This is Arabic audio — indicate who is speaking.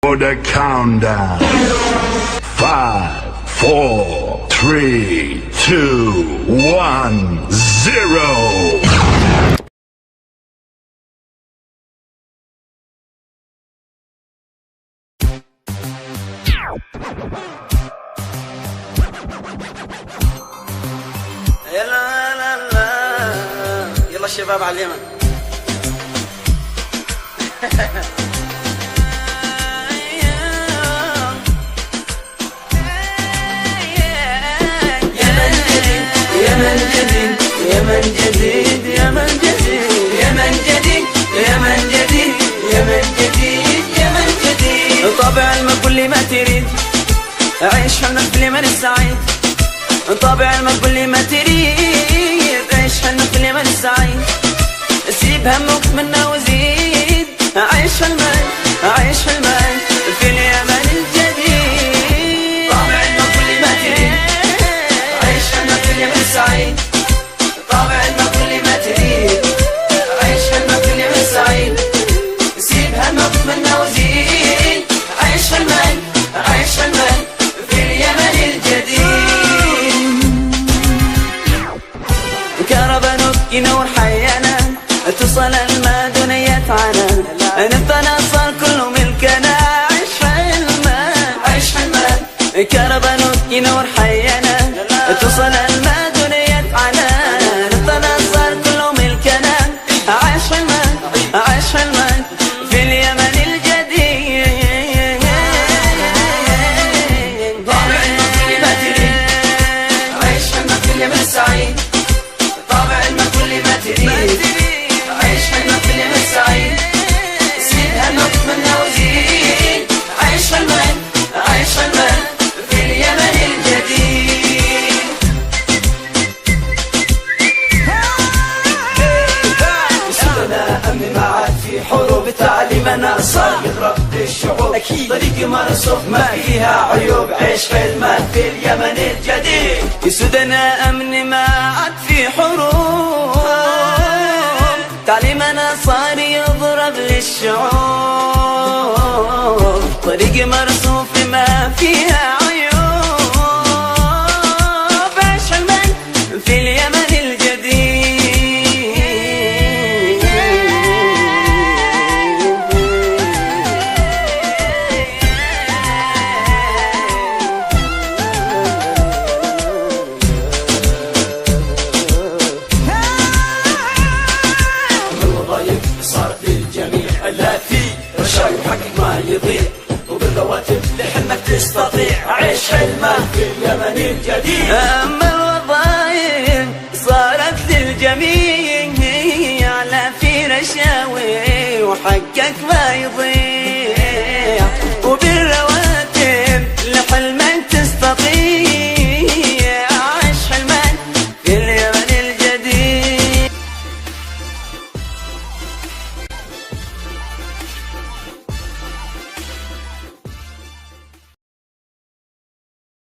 Speaker 1: For the countdown. 5, 4, 3, 2, 1, 0.
Speaker 2: يلا الشباب على اليمن. يمن جديد يمن جديد يمن جديد يمن جديد يمن جديد يمن جديد يمن جديد. طابع الماء كل ما تريد، عيش حلمك في اليمن السعيد. طابع الماء كل ما تريد، عيش حلمك في اليمن السعيد. سيب همك منا وزيد، عيش حلمك عيش حلمك في اليمن الجديد. طابع الماء كل ما تريد، عيش حلمك في اليمن السعيد. طابع الماء كل ما تريد، عيش حلمك في اليمن السعيد. سيب همك منا وزيد، عيش حلمك عيش حلمك في اليمن الجديد. كربنك ينور حيانا، توصل الماء دنيا عنا. نبقى نصل كل ملكنا، عيش حلمك عيش حلمك. كربنك ينور حيانا، توصل الماء دنيا عنا. نبقى نصل كل ملكنا، عيش حلمك عيش حلمك في اليمن الجديد. طابع الماء كل ما تريد، عيش حلمك في اليمن السعيد. طابع الماء كل ما تريد، عيش حلمك في اليمن السعيد. سيب همك منا وزيد، عيش حلمك عيش حلمك في اليمن الجديد. سودنا أمن معاد في حروب، تعليمنا صار يضرب الشعوب. طريق مرصوف ما فيها عيوب، عيش حلمك في اليمن الجديد. سودنا أمن معاد في حروب، تعليمنا صار يضرب للشعوب. طريق مرصوف ما فيها عيوب، عيش حلمك في اليمن الجديد. صارت للجميع، لا في رشاوي وحقك ما يضيع، وبالرواتب لحلمك تستطيع، عيش حلمك في اليمن الجديد. أما الوظائف صارت للجميع، لا في رشاوي وحقك ما يضيع.